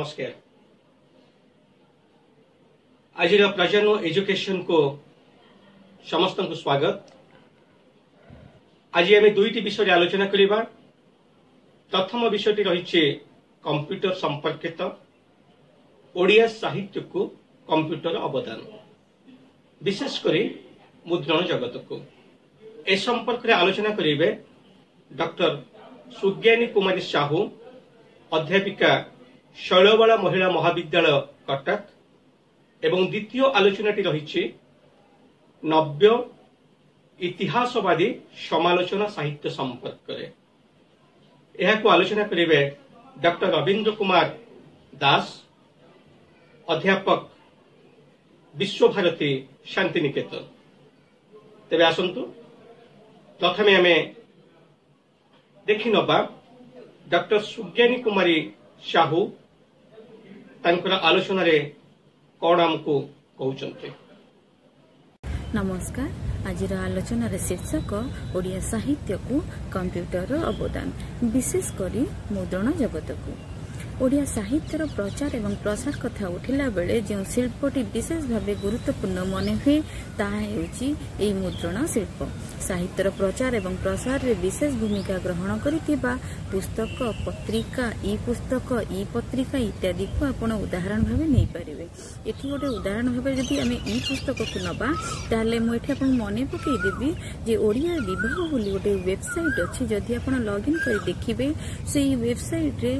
नमस्कार। आज प्रजन्म एजुकेशन को समस्त को स्वागत। आज आम दुईटी विषय आलोचना करिबा। प्रथम विषयटी रही कंप्यूटर संपर्कित ओडिया साहित्य को कंप्यूटर अवदान, विशेषकर मुद्रण जगत को ए संपर्क में आलोचना करेंगे डॉक्टर सुज्ञानी कुमारी साहू, अध्यापिका शैलबाला महिला महाविद्यालय कटक। एवं द्वितीय आलोचनाटी रही नव्य इतिहासवादी समालोचना साहित्य संपर्क में। यह आलोचना करेंगे डॉक्टर रवींद्र कुमार दास, अध्यापक विश्वभारती शांतिनिकेतन। तेरे आसतु प्रथमे आम देखि नबा डॉक्टर सुज्ञानी कुमारी साहू तांकर आलोचना रे कौन आमको कहउचंते। नमस्कार। आज आलोचनार शीर्षक ओडिया साहित्य को कंप्यूटर अवदान, विशेषकर मुद्रण जगत को। ओडिया साहित्यर प्रचार एवं प्रसार कथा उठिला बेले जो शिल्पटी विशेष भाव गुरुत्वपूर्ण मन हुए ताहा मुद्रण शिल्प। साहित्यर प्रचार एवं प्रसार रे विशेष भूमिका ग्रहण करितिबा पुस्तक, पत्रिका, ई पुस्तक, ई पत्रिका इत्यादि को आपण उदाहरण भाव नहीं पारिबे। एठी गोटे उदाहरण भाव जदि आमे ई पुस्तक को नबा ताले मु एठी आपण मने पकई देबी जे ओडिया विभाग बोली गोटे वेबसाइट अछि। जदि आपण लॉगिन करि देखिबे सेही वेबसाइट रे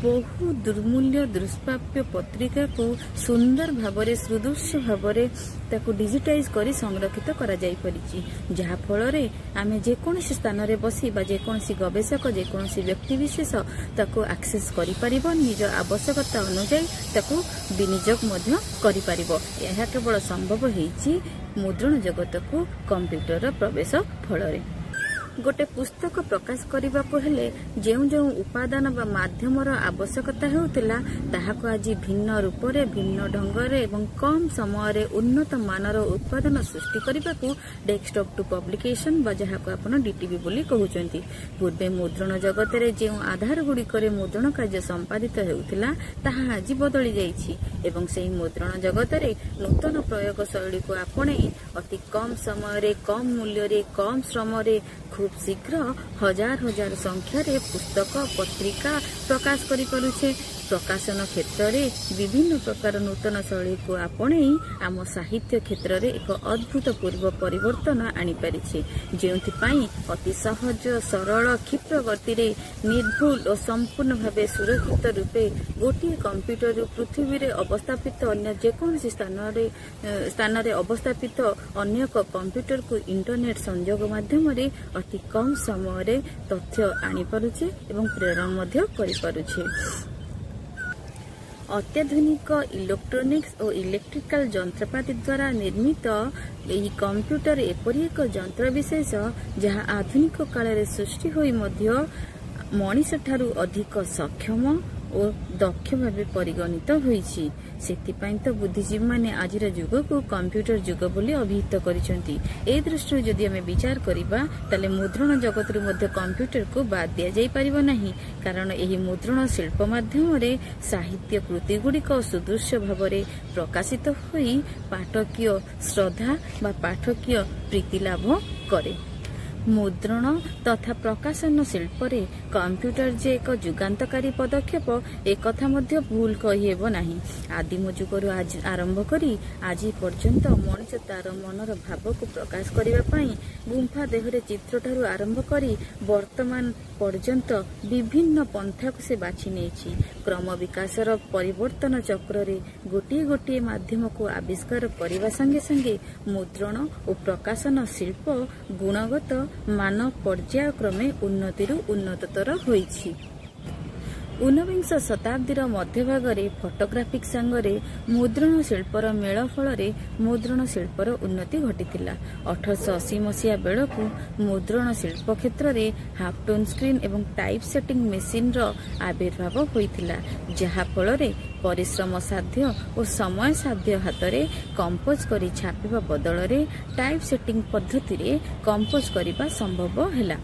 बहु दुर्मूल्य दुष्प्राप्य पत्रिका को सुंदर भावरे सुदृश्य भावरे ताको डिजिटाइज करी संरक्षित करा जाई परिछि, जहा फलरे आमे जेकोनसी स्थान रे बसी बा जेकोनसी गवेषक जेकोनसी व्यक्ति विशेष ताको एक्सेस करि परिबो, निज आवश्यकता अनुसार ताको विनियोग मध्य करि परिबो। यह केवल संभव हेछि मुद्रण जगत को कंप्यूटर प्रवेश फलरे। गोटे पुस्तक प्रकाश करने को हेले जेउ जेउ उपादान बा माध्यमर आवश्यकता हेउतिला ताहाको आज भिन्न रूप रे भिन्न ढंगरे एवं कम समय रे उन्नत मानर उत्पादन सृष्टि करने को डेस्कटॉप टू पब्लिकेशन बा जहाको आपण डीटीबी बोली कहउचंती। पूर्वे मुद्रण जगत रे जेउ आधार गुडी करे मुद्रण कार्य संपादित हेउतिला ताहा आज बदली जाईछि एवं सेही मुद्रण जगत रे नूतन प्रयोग शैली को आपणे अति कम समय रे कम मूल्य रे कम श्रम रे खूब शीघ्र हजार हजार संख्या रे पुस्तक पत्रिका प्रकाश करि परुछे। प्रकाशन क्षेत्र रे विभिन्न प्रकार नूतन शैली को आपणे आम साहित्य क्षेत्र रे एक अद्भुतपूर्व परिवर्तन आनी परिछे, जेउथि पई अति सहज सरल क्षिप्र गति रे निर्भुल और संपूर्ण भावे सुरक्षित रूपे गोटे कंप्यूटर पृथ्वी रे अवस्थापित अन्य जेकोनसी स्थान रे अवस्थापित अन्य कंप्यूटर को इंटरनेट संयोग माध्यम रे अति कम समय रे तथ्य आनी परुछे एवं प्रेरण मध्य करि परुछे। अत्याधुनिक इलेक्ट्रोनिक्स और इलेक्ट्रिकल जंत्रपाति द्वारा निर्मित यही कंप्यूटर एपरी एक जंत्र विशेष जहाँ आधुनिक काल रे सृष्टि होई मध्य मनीष ठारू अधिक सक्षम और दक्ष भावे परिगणित होईछि। सेतिपई तो बुद्धिजीवी माने आजिर युग को कंप्यूटर युग बोली अभिहित करिसेंती। ए दृष्टि जदि हमें विचार करिबा ताले मुद्रण जगत रे मध्य कंप्यूटर को बाद दिया जाई परिबो नाही, कारण एही मुद्रण शिल्प माध्यम रे साहित्य कृति गुड़िक सुदृश्य भावरे प्रकाशित होई पाठकीय श्रद्धा बा पाठकीय प्रीति लाभ करे। मुद्रण तथा प्रकाशन शिल्प रे कंप्यूटर जे एक जुगान्तकारी पदक्षेप एक कथा मध्य भूल कहिहेब नाही। आदिम जुगरु आज आरंभ करी आज पर्यंत मनुष्य तार मनर भाव को प्रकाश करिबा पई गुंफा देहरे चित्र ठारू आरंभ करी वर्तमान पर्यंत विभिन्न पंथा को से बाछि नेछि। क्रम विकासर परिवर्तन चक्र रे गोटे गोटे माध्यम को आविष्कार करने संगे संगे मुद्रण और प्रकाशन शिल्प गुणगत मान पर्यायक्रमे उन्नतिरु उन्नततर होईछि। 19 शताब्दीर मध्यभागरे फोटोग्राफिक सांगरे मुद्रण शिल्पर मेल फल मुद्रण शिल्पर उन्नति घटिथिला। 1880 मसीहा बेलकु मुद्रण शिल्प क्षेत्र में हाफ टोन स्क्रीन एवं टाइप सेटिंग मेसीन रो आविर्भाव होइथिला, जहा फल परिश्रम साध्य और समय साध्य हाथ कंपोज करी छापिबा बदल टाइप सेटिंग पद्धति रे कंपोज करिबा संभव हैला।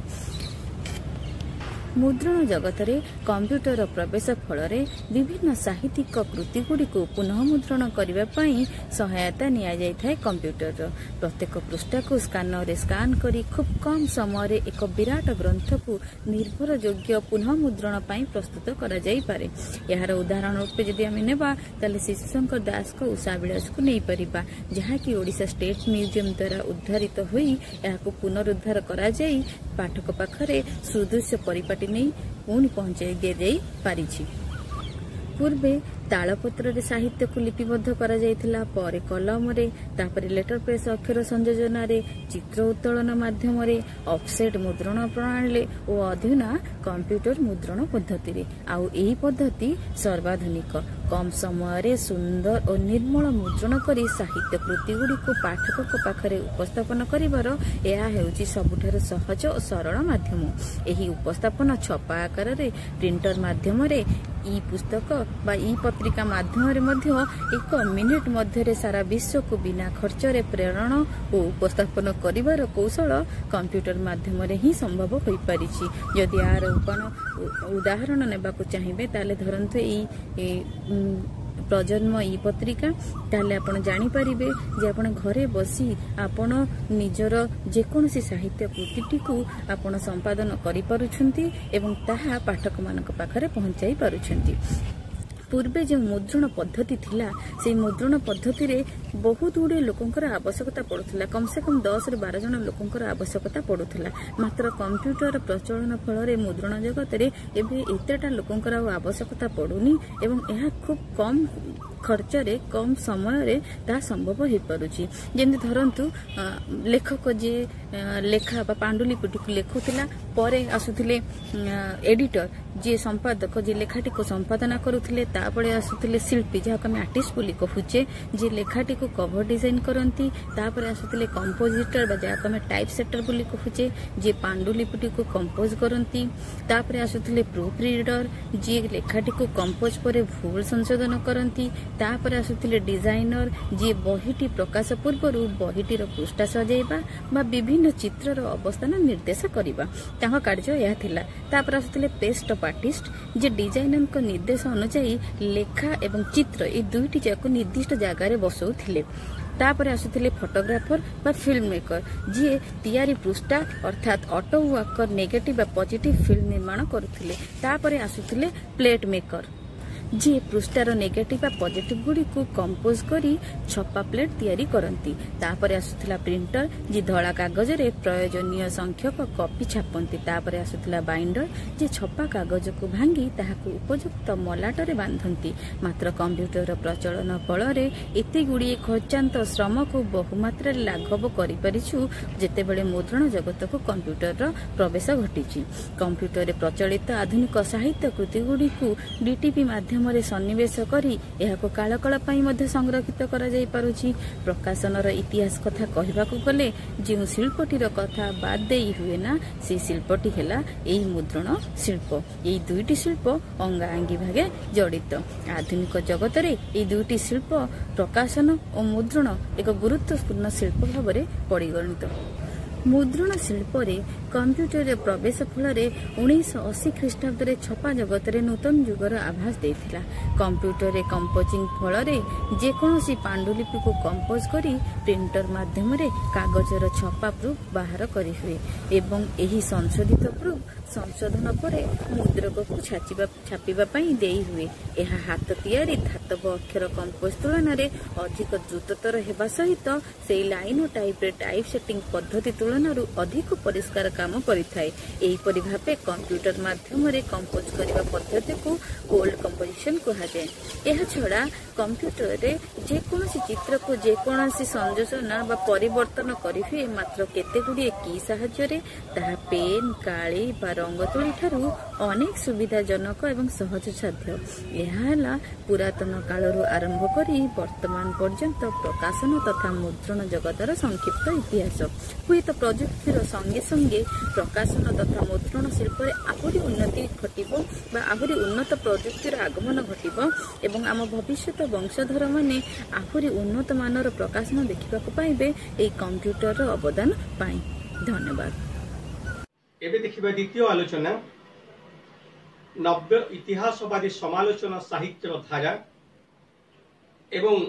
मुद्रण जगत में कंप्यूटर प्रवेश फल विभिन्न साहित्यिक कृतिगुड़ी पुनः मुद्रण करने सहायता नि कंप्यूटर प्रत्येक पृष्ठा को स्कानर स्कान करी खूब कम समय एक विराट ग्रंथ को निर्भर योग्य पुनः मुद्रण प्रस्तुत कर जाइपारे। यार उदाहरण रूप जदि आम नेबा ताले शिशुशंकर दास को उषा विलास को नहीं परिबा जहाँकि ओडिशा स्टेट म्यूजियम द्वारा उद्धारित होई याको पुनरुद्धार करा जाई पाठक पाखरे सुदृश्य परिपाटी नहीं पुणी पहुंचाई दि जाई पारिछि। पूर्वे तालपत्र साहित्य को लिपिबद्ध करा जायथिला परे कलम रे तापरे लेटर प्रेस अक्षर संयोजन रे चित्र उत्तोलन माध्यम रे ऑफसेट मुद्रण प्रणाली और अधुना कंप्यूटर मुद्रण पद्धति रे आउ एही पद्धति सर्वाधुनिक कम समय रे सुंदर और निर्मल मुद्रण करी साहित्य कृति गुडी को पाठक पाखरे उपस्थापन करिवार एहा हेउची सबुठार सहज और सरल माध्यम। एही उपस्थापन छपा आकार रे प्रिंटर माध्यम रे ई पुस्तक बा ई पत्रिका माध्यम एक मिनिट मध्य सारा विश्व को बिना खर्च रे प्रेरण और उपस्थापन करिवार कौशल कंप्यूटर माध्यम रे ही संभव हो पारि। जदि यार उदाहरण नेबाकु चाहिए ताले धरंतु ई प्रजन्म ई पत्रिका ताले आपण जानि परिबे जे आपण घरे बसी आपण निजर जेकोसी साहित्य कृतिटी को आपण संपादन करि पारुछंती एवं ताहा पाठक मानक पाखरे पहुंचाई पारुछंती। पूर्वे जो मुद्रण पद्धति थिला से मुद्रण पद्धति रे बहुत गुड़े लोकंकर आवश्यकता पड़ुथिला कम से कम 10 रे 12 जन लोकंकर आवश्यकता पड़ुथिला मात्र कंप्यूटर प्रचलन फल रे मुद्रण जगत रे एबे एतेटा लोकंकर आवश्यकता पड़ुनी एवं यह खूब कम खर्च रे कम समय रे ता संभव हो पारुछि। जेंति धरंतु लेखक जे लेखा बा पांडुलिपिटी को लेखुथिला परे आसुथिले एडिटर जे संपादक जे लेखाटी को संपादना करुथिले तापरे आसुथिले शिल्पी जहा हम आर्टिस्ट बोली कहूचे जे लेखाटी को कवर डिजाइन करंती तापरे आसुथिले कंपोजिटर बा जहा हम टाइप सेटर बोली कहूचे जे पांडुलिपिटी को कंपोज करंती तापरे आसुथिले प्रूफ रीडर जे लेखाटी को कंपोज परे भूल संशोधन करंती तापर आसुथिले डिजाइनर जी बहीटी प्रकाश पूर्व बहीटीर पृष्ठा सजाइबा बा विभिन्न चित्रर अवस्थान निर्देश करिबा ताहा कार्य यह थिला। तापर आसुथिले पेस्ट आर्टिस्ट जे डिजाइनर को निर्देश अनुसार लेखा एवं चित्र ए दुईटी जाको निर्दिष्ट जगार बसौथिले। तापर आसुथिले फोटोग्राफर बा फिल्म मेकर जी तैयारी पृष्ठा अर्थात ऑटो वर्कर नेगेटिव बा पॉजिटिव फिल्म निर्माण करुथिले। तापर आसुथिले प्लेट मेकर जी पृष्ठार नेगेटिव बा पॉजिटिव गुडी को कंपोज करी छपा प्लेट तैयारी करंती। तापर आसुथिला प्रिंटर जी धड़ा कागज रे प्रयोजनीय संख्यक कॉपी छापंती। तापर आसुथिला बाइंडर जी छपा कागज को भांगी ताहाकु उपयुक्त मलाट रे बांधंती। मात्र कंप्यूटर प्रचलन फल रे एते गुडी खर्चांत श्रम को बहुमात्रा लाघव करि परिछु जेतेबेले मुद्रण जगत को कंप्यूटर प्रवेश घटिछि। कंप्यूटर रे प्रचलित आधुनिक साहित्य कृति गुडी को डीटीपी माध्यम सन्निवेश करी एहाको कालकाल पई मध्ये संरक्षित करा जाई पारुछि। प्रकाशनर इतिहास कथा कहबाकू गले जे शिल्पटीर कथा बाद देई हुए ना से शिल्पटी हेला एई मुद्रण शिल्प। एई दुईटी शिल्प अंगाअंगी भागे जड़ित। आधुनिक जगत रे एई दुईटी शिल्प प्रकाशन और मुद्रण एक गुरुत्वपूर्ण शिल्प भाव में परिगणित। मुद्रण शिल्प रे कंप्यूटर प्रवेश फल 1980 ख्रीष्टाब्द रे छपा जगत रे नूतन युगर आभास देथिला। कंप्यूटर रे कंपोजिंग फल रे जेकोसी पांडुलिपि को कंपोज करी प्रिंटर माध्यम रे कागजर छपा प्रूफ बाहर करी हुए एवं एही संशोधित प्रूफ संशोधन परे मुद्रक को छापिबा पई देई हुए। एहा हाथ तैयारी धातव अक्षर कंपोज तुलन रे अधिक द्रुततर हेबा सहित से लाइन टाइप रे टाइप सेटिंग पद्धति तुलनारु अधिक परिष्कार काम करिथाय। एही परि भाबे कंप्यूटर माध्यम रे कंपोज करिबा पद्धति को कोल्ड कंपोजिशन कहा जाय। एहा छडा कंप्यूटर रे जेकोसी चित्र को जेकोसी संयोजन बा परिवर्तन करि हुए मात्र केते गुडी की सहाय्य रे ताहा पेन काली बा रंग तुली ठारू अनेक सुविधाजनक एवं सहज साध्य। यह पुरातन कालरू आरंभ करी वर्तमान पर्यंत प्रकाशन तथा मुद्रण जगतर संक्षिप्त इतिहास। हुए तो प्रजुक्तिर संगे संगे प्रकाशन तथा मुद्रण शिल्प आहुरी उन्नति घटिबो बा आहुरी उन्नत प्रजुक्तिर आगमन घटिबो एवं आम भविष्यत वंशधर माने आहुरी उन्नत मानर प्रकाशन देखिबाकू पाइबे एई कंप्यूटर अवदान पाई। धन्यवाद। एबे देखिबा द्वितीय आलोचना नव्य इतिहासवादी समालोचना साहित्यर धारा एवं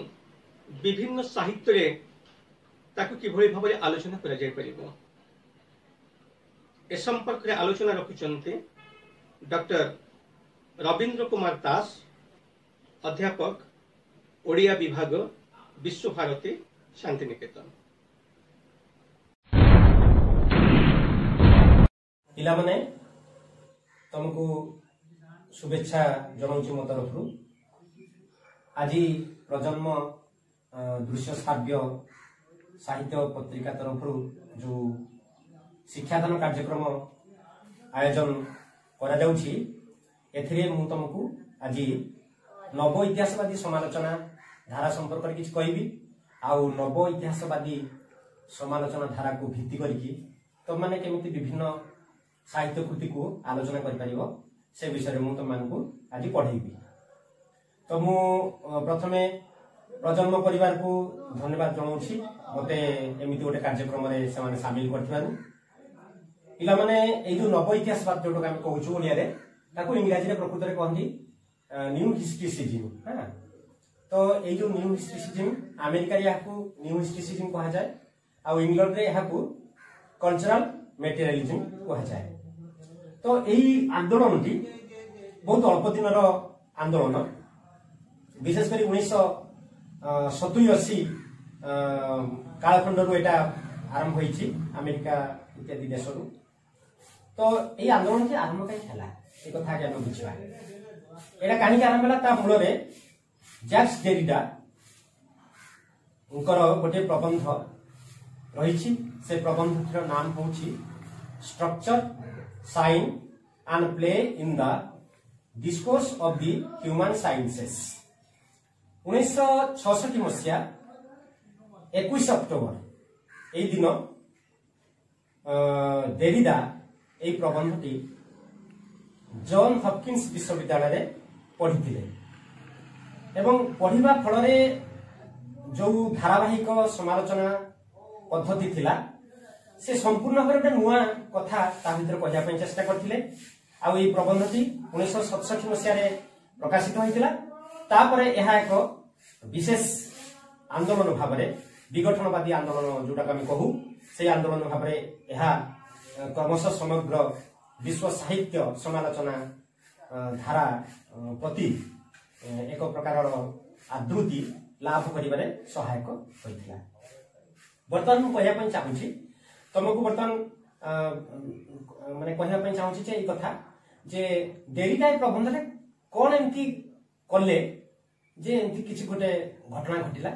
विभिन्न साहित्य ताकू किभଳି भाବରେ आलोचना करा जाय परिबो ए संपर्क रे आलोचना रखुचंती डॉक्टर रविंद्र कुमार दास, अध्यापक ओडिया विभाग, विश्व भारती शांतिनिकेतन। पिला माने तुमको शुभेच्छा जनाऊँ मो तरफ आज प्रजन्म दृश्य श्राव्य साहित्य पत्रिका तरफ जो शिक्षादान कार्यक्रम आयोजन करा जाउछि एथिरे मु तुमको आज नव इतिहासवादी समालोचना धारा संपर्क में किछ कहबी आउ नव इतिहासवादी समालोचना धारा को भित्ति करके तुम माने केमिति विभिन्न साहित्य कृति को आलोचना कर परिबो से विषय में तुम मानकु आज पढ़ेबी। तो मु प्रथमे प्रजन्म परिवार को धन्यवाद जनाउछि मते एमिति गोटे कार्यक्रम रे से माने शामिल करथिबारु। पिला माने ए जो नव इतिहासवाद जोटो हम कहूछु ओलिया रे ताको इंग्लिश रे प्रकृत रे कहंदी न्यू हिस्ट्रीसिज्म। हां, तो ए जो न्यू हिस्ट्रीसिज्म अमेरिका रे याकू न्यू हिस्ट्रीसिज्म कहा जाय आ इंग्लैंड रे याकू कल्चरल मेटेरियलिज्म कहा जाय। तो यही आंदोलन टी बहुत अल्प दिन आंदोलन, विशेषकर 1970-80 कालखंड आरंभ होइछि अमेरिका इत्यादि देश। तो यही आंदोलन के आरंभ कहीं है ये कथा के हम बुझा एटा कहीं आरंभ है मूल में जैक्स डेरिडा गोटे प्रबंध रही। से प्रबंध नाम हूँ structure sign and play in the discourse of the human sciences. 1966 मसीहा 21 अक्टोबर यही दिन डेरिडा यही प्रबंधटी जॉन हॉपकिंस विश्वविद्यालय पढ़ी एवं पढ़िबा फल जो धारावाहिक समालोचना पद्धति थिला से संपूर्ण भाव गोटे नुआ कथा ता भीतर कहया चेष्टा करथिले। आ ई प्रबंधटी 1967 मसीह प्रकाशित होइतिला। तापरे एहा एक विशेष आंदोलन भाव में विघटनवादी आंदोलन जोटा हम कहू से आंदोलन भाव में एहा क्रमशः समग्र विश्व साहित्य समालोचना धारा प्रति एक प्रकार आदृति लाभ करिबारे सहायक होइतिला। बर्तमान मु कहया चाहूँगी तुमको बर्तमान माने कहया चाहूँगी जे कथा जे डेरिडा प्रबंध रे कौन एमती कले जे एमती किछि गोटे घटना घटिला।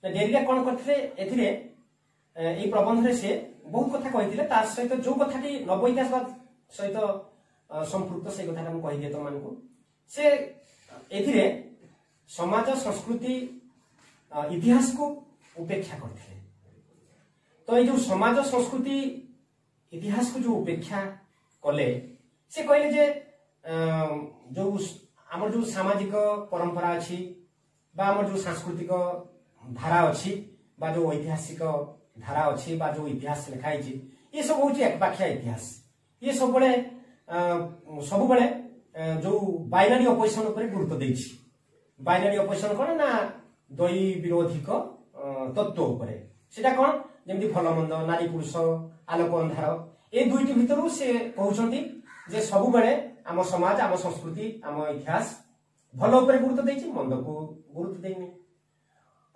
डेरिडा कौन करथिले एथिरे ए प्रबंध रे से बहुत कथा कहिथिले तार सहित जो कथाटी नव इतिहासवाद सहित संपृक्त से कथा हम कहि दिए तुम मानकु से एथिरे समाज संस्कृति इतिहास को उपेक्षा करथिले। तो ये जो समाज संस्कृति इतिहास को जो उपेक्षा कले से कहले जे जो आमर जो सामाजिक परंपरा अच्छी बा आमर जो सांस्कृतिक धारा अच्छी बा जो ऐतिहासिक धारा अच्छी बा जो इतिहास लिखाई ये सब हूँ एकपाखिया इतिहास। ये सब जो बाइनरी अपोजिशन उपर गुरुत्व देछि। बाइनरी अपोजिशन कौन ना द्वयी विरोधिक तत्व उपरे सेटा कौन जमी भल मंद नारी पुरुष आलोक अंधार ए दुईटी भितर से कहउछंती जे सब बेले आम समाज आम संस्कृति आम इतिहास भल उपरे गुरुत्व देछि, मंद को गुरुत्व देइनी,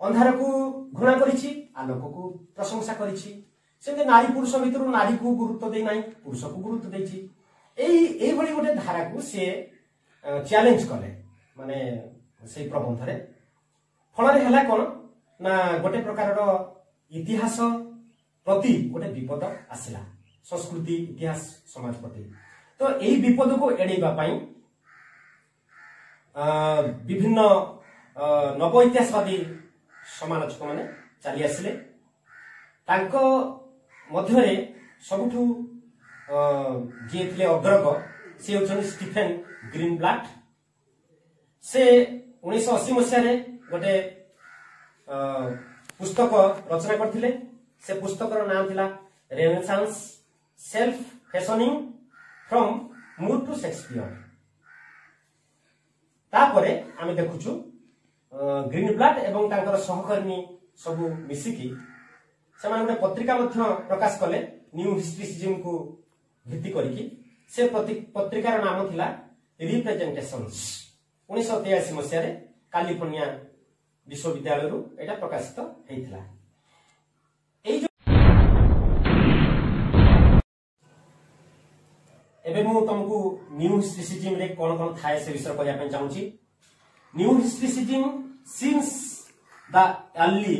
अंधार को घृणा करिछि, आलोक को प्रशंसा करिछि। सेमते नारी पुरुष भितर नारी को गुरुत्व दे नाही, पुरुष को गुरुत्व देछि। एई भली गोटे धारा को से चैलेंज कले माने से प्रबंध रे फल रे हला कोन ना गोटे प्रकार इतिहास प्रति गोटे विपद आसला, संस्कृति इतिहास समाज प्रति। तो यही विपद को एड़ेबा पाई विभिन्न नव इतिहासवादी समालोचक माने चली आसिले। तांको मध्यरे सबुठु जे थिले अग्रग से होछन स्टीफेन ग्रीनब्लाट। से 1980 मसीह रे गोटे पुस्तक रचना करथिले। से पुस्तकर नाम थिला Renaissance self fashioning from More to Shakespeare. तापरे आमे देखुछु ग्रीनब्लाड एवं तांकर सहकर्मी सब मिसिकी सेमान गोटे पत्रिका मध्य प्रकाश कले न्यू हिस्ट्रीसिज्म को भित्ति करिकी से पत्रिकार नाम थिला रिप्रेजेंटेशंस 1983 मसिया रे कैलिफोर्निया विश्वविद्यालय रु एटा प्रकाशित हेइथिला। एबे मु तुमको न्यू हिस्ट्रीसिज्म रे कोन कोन थाए से विषय करिया पे चाहूची। New historicism since the early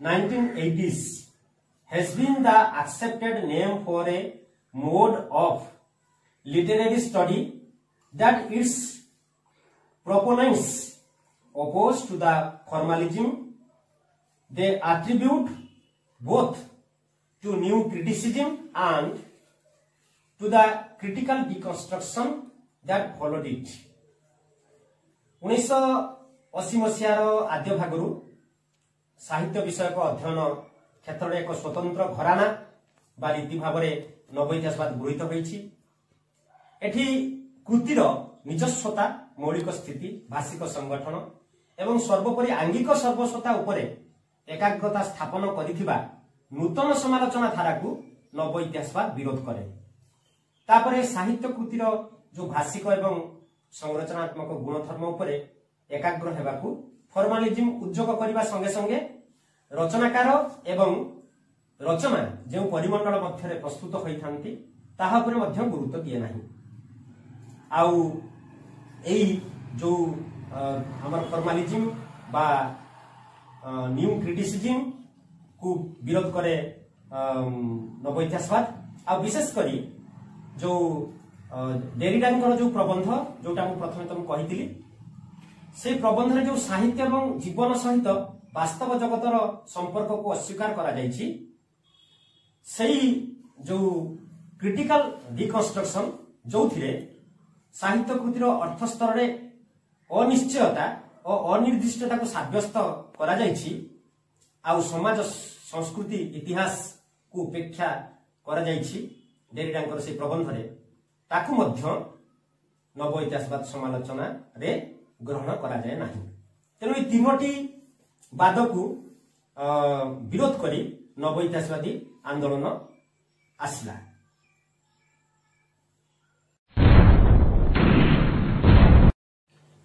1980s has been the accepted name for a mode of literary study that its proponents oppose to the formalism they attribute both to new criticism and to the critical deconstruction that followed it। 1980 मसीहार आद्य भागरु साहित्य विषय को अध्ययन क्षेत्र में एक स्वतंत्र घराना बा रीति भाव नव इतिहासवाद गृहीत होइछि। एठी कृतिर निजस्वता मौलिक स्थिति भाषिक संगठन एवं सर्वोपरि आंगिक सर्वस्वता उपरे एकाग्रता स्थापन करिथिबा नूतन समालोचना धारा को नव इतिहासवाद विरोध करे। तापरे साहित्य कृतिर जो भाषिक एवं संरचनात्मक गुणधर्म उपरे एकाग्र हेबाकू फॉर्मालिज्म उद्योग करबा संगे संगे रचनाकार एवं रचना जो परिमंडल मध्य प्रस्तुत होइथांती ताहा उपरे मध्य गुरुत्व दिए नाही। आउ एई जो हमर फॉर्मालिज्म बा न्यू क्रिटिसिज्म को विरोध करे नव इतिहासवाद आ विशेष करी जो डेरिडांकर जो प्रबंध जोटा मु प्रथमे तुम कहितिली से प्रबंध रे जो साहित्य एवं जीवन सहित वास्तव जगतर संपर्क को अस्वीकार करा जायछि सेही जो क्रिटिकल डिकंस्ट्रक्शन जो थिरे साहित्य कृतिर अर्थ स्तर रे अनिश्चयता और अनिर्दिष्टता को साब्यस्त करा जायछि आ समाज संस्कृति इतिहास को उपेक्षा करा जायछि डेरिडांकर से प्रबंध रे ताकू मध्य नव इतिहासवाद समालोचना रे ग्रहण करा जाय नाही। तेणु ए तीनोटी वाद को विरोध करी नव इतिहासवादी आंदोलन आसला।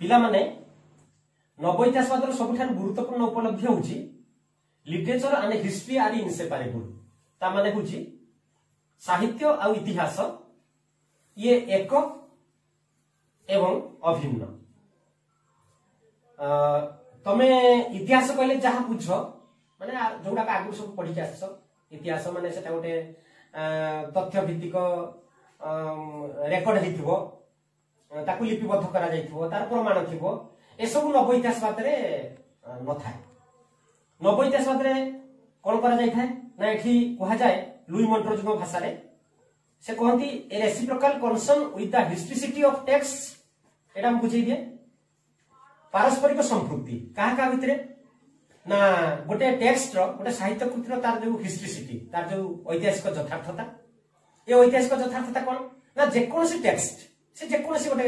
पिला माने नव इतिहासवाद सबुठार गुरुत्वपूर्ण उपलब्धि होउची लिटरेचर एंड हिस्ट्री आर इनसेपारेबल। ता माने होउची साहित्य और इतिहास ये एक एवं अभिन्न। तमे इतिहास कहले जहा बुझ माने जोडा का आगु सब पढि आछो इतिहास माने सेटा गोटे तथ्य भित्तिक रेकॉर्ड हेतिबो ताकू लिपिबद्ध करा जायथिबो तार प्रमाण थिबो ए सब नव इतिहासवाद रे न थाए। नव इतिहासवाद रे कोन करा जाय थाए ना एठी कहा जाय लुई मोंट्रोज भाषा रे से कहती a reciprocal connection with the historicity of text एटा बुझे दिए पारस्परिक संपृक्ति कहा का भितरे ना गोटे टेक्स्ट रो गोटे साहित्य कृतिर तार जो हिस्ट्रिसिटी तार जो ऐतिहासिक यथार्थता ए ऐतिहासिक यथार्थता कोन ना जे कोनसी टेक्स्ट से जे कोनसी गोटे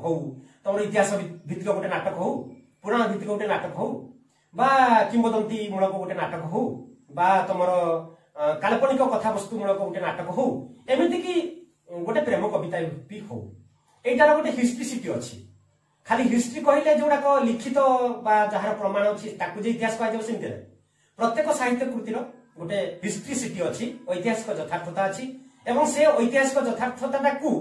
हो तमर इतिहास भित्तिक गोटे नाटक हो पुराण भित्तिक गोटे नाटक हो बा किंवदंती मूलक गोटे नाटक हो बा तमर काल्पनिक कथा वस्तु मूलक गोटे नाटक हो एमिति कि गोटे प्रेम कविता भी हो एटार गोटे हिस्ट्रिसिटी अछि। खाली हिस्ट्री कहले जोडा को लिखित बा जहार प्रमाण अछि ताकु जे इतिहास कहै जबो सिंते प्रत्येक साहित्य कृतिर गोटे हिस्ट्रिसिटी अछि ऐतिहासिक यथार्थता अछि एवं से ऐतिहासिक यथार्थता को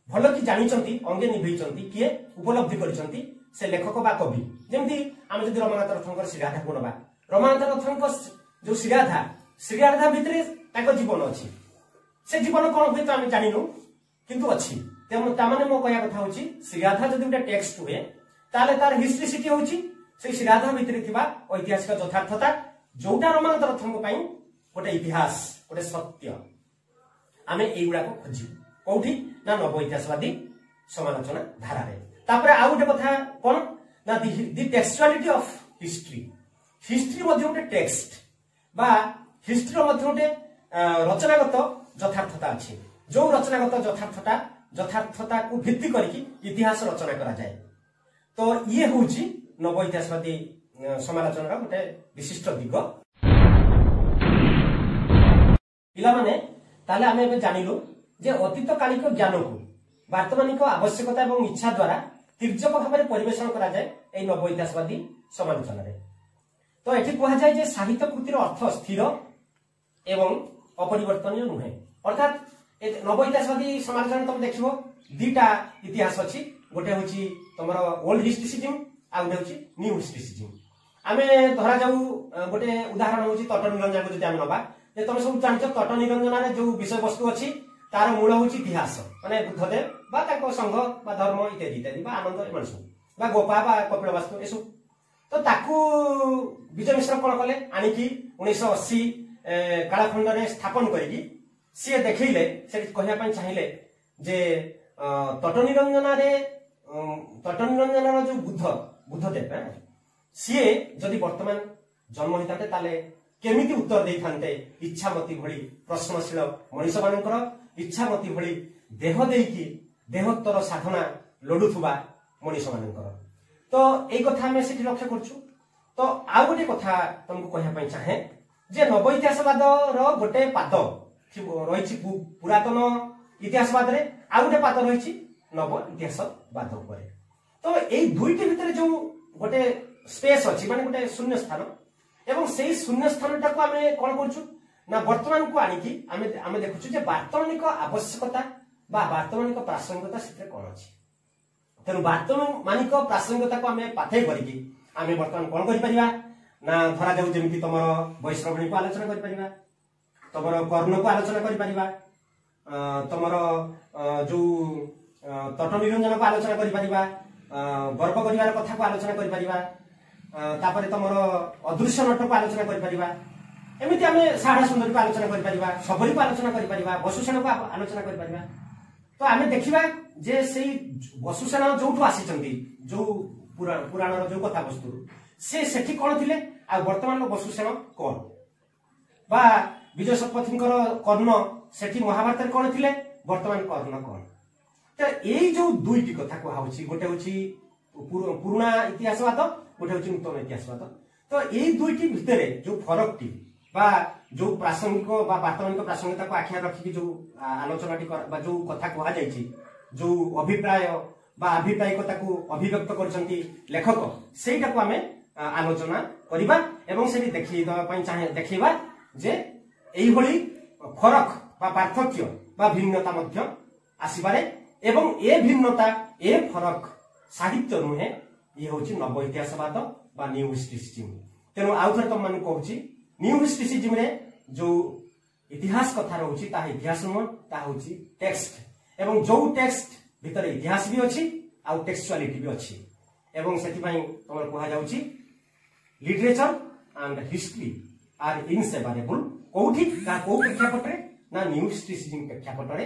भलो कि जानिचंती अंगे निभैचंती किए उपलब्धि करिसंती से लेखक बा कवि। जेमति आमे जदि रमानाथ रथंकर श्रीराधा को नबा रमानाथ रथंकर जो श्रीराधा भितरे ताको जीवन अछि से जीवन कोन होय त आमे जानिनु किंतु अछि तामाने मो कहया कथा होची श्रीराधा जदि गोटे टेक्स्ट हुए ताले तार हिस्ट्रिसिटी होची से श्रीराधा भितरे थिबा ऐतिहासिक यथार्थता जोटा रमानाथ रथंक पई गोटे इतिहास गोटे सत्य आमे एगुडा को खोजि कोठी ना नव इतिहासवादी समालोचना धारा रे। तापरे आ गोटे कथा कोन ना दी टेक्सचुअलिटी ऑफ हिस्ट्री मध्ये गोटे टेक्स्ट बा हिस्ट्री मध्ये गोटे रचनागत यथार्थता अछि जो रचनागत यथार्थता यथार्थता को भित्ति करके इतिहास रचना करा जाए। तो ये होची नव इतिहासवादी समालोचना गोटे विशिष्ट दिग। पिला माने ताले आमे एबे जानिलु जे अतीत कालिक ज्ञान को वर्तमानिक आवश्यकता एवं इच्छा द्वारा तीर्जक भाव में परिवेशन करा जाए एई नव इतिहासवादी समालोचना रे। तो एठी कहा जाए जे साहित्य कृतिर अर्थ स्थिर एवं अपरिवर्तनीय नुहे। अर्थात नव इतिहासवादी समालोचना तुम देखिबो दीटा इतिहास अछि, गोटे होची तमरो ओल्ड हिस्ट्रिसिज्म आ गोटे होची न्यू हिस्ट्रिसिज्म। आमे धरा जाऊ गोटे उदाहरण होची तट निरंजन को जति आमे नबा जे तुम सब जानछ तट निरंजन रे जो विषय वस्तु अछि तार मूल होची इतिहास माने बुद्धदेव बा ताको संघ बा धर्म इत्यादि इत्यादि बा आनंद मनस बा गोपा बा कपिल वस्तु एसु। तो ताकू विजय मिश्र कोन कले आनी की 1980 कालखंड रे स्थापन करिकी सी देखैले से कहया पई चाहिले जे तट निरंजन जो बुद्धदेव सी जदि वर्तमान जन्म होता ताले केमिति उत्तर दे थांते इच्छामती भली प्रश्नशील मनीष मानकर इच्छामती भली देह देकी देहोत्तर साधना लडुथुबा मनीष मानकर। तो एई कथा हमें सेठी लक्ष्य करछु। तो आ गोटे कथा तुमको कहया पई चाहे जे नव इतिहासवाद रो गोटे पाद रही पुरातन इतिहासवाद रे आ गोटे पाद रही नव इतिहासवाद ऊपर। तो एई दुईटी भितर जो गोटे स्पेस अछि माने गोटे शून्य स्थान एवं से शून्य स्थान टाको आमे कोन करछु ना वर्तमान को आनी की आमे देखुछु जे वास्तविक आवश्यकता बा वास्तविक प्रासंगिकता सेते कोन अछि। तेनु वास्तविक प्रासंगिकता को आमे पाथै करिकी आमे वर्तमान कोन करि परिबा ना धरा जाऊ जेमिति तमरो वैश्रवणी को आलोचना करि परिबा, तमरो कर्ण को आलोचना करि परिबा, तमरो जो तट निरंजन को आलोचना करि परिबा, गर्व करिवार कथा को आलोचना करि परिबा, तापरे तमरो अदृश्य नट को आलोचना करि परिबा, एमिति आमे साढ़ा सुंदर को आलोचना करि परिबा, सबरी को आलोचना करि परिबा, वसुसेन को आलोचना करि परिबा। तो आमे देखिबा जे सेई वसुसेन जोठु आसीचंती जो पुराण जो कथा वस्तु से सेठी कोन थिले आ वर्तमान वसुसेन कोन बा विजय शतपथींकर कर्ण सेठी महाभारत रे कोन थिले वर्तमान कर्ण कोन। तो एई जो दुईटी कथा को हाउची गोटे होची पुराना इतिहासवाद गोटे होची नूतन इतिहासवाद। तो एई दुईटी भितरे जो फरकटी बा जो प्रासंगिक बा वास्तविक प्रासंगिकता को आख्या रखी जो आलोचनाटी बा जो कथा कहा जायछि जो अभिप्राय बा अभिप्रायिकता को अभिव्यक्त करछंती लेखक सेटा को हमें आलोचना करिबा एवं सेठी देखिबा पई चाहे देखिबा जे एई भली फरक बा पार्थक्य बा भिन्नता मध्य आसीबारे एवं ए भिन्नता ए फरक साहित्य नुहे ये होची नव इतिहासवाद बा न्यू हिस्ट्रिसिज्म। तेनु आउथर तुम मन कहूची न्यू हिस्ट्रिसिज्म रे जो इतिहास कथा रहउची ता इतिहास नुह ता होची टेक्स्ट एवं जो टेक्स्ट भितर इतिहास भी अछि आ टेक्सचुअलिटी भी अछि एवं सेति पई तमर कहा जाउची literature and history are inseparable. कोठी का को प्रेक्षापट रे ना न्यू हिस्ट्रिसिज्म प्रेक्षापट रे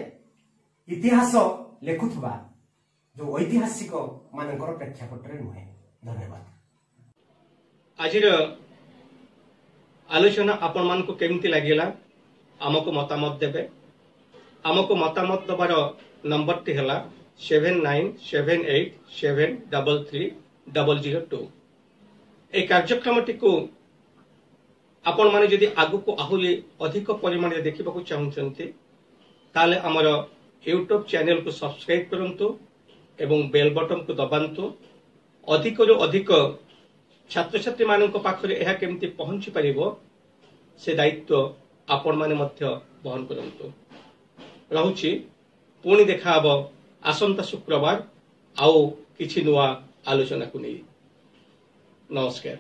इतिहास लेखुथबा जो ऐतिहासिक मानकर प्रेक्षापट रे नुहे। धन्यवाद। आजिर आलोचना आपण मान को केमती लागिला हमको मतामत देबे। हमको मतामत दबार नंबर टी हला 7978733002। ए कार्यक्रम टी को आपण माने जदि आगु को आहुली अधिक परिमाण रे देखिबा को चाहुचंती ताले हमर YouTube चैनल को सब्सक्राइब करंतु एवं बेल बटन को दबांतु। अधिक रो अधिक छात्र छात्री मानक पाखरे एहा केमती पहुंची परिबो से दायित्व आपण माने मध्य बहन करंतु। रहुची पुणी देखा हबो आसंता शुक्रवार आउ किछि नुआ आलोचना को नै। नमस्कार।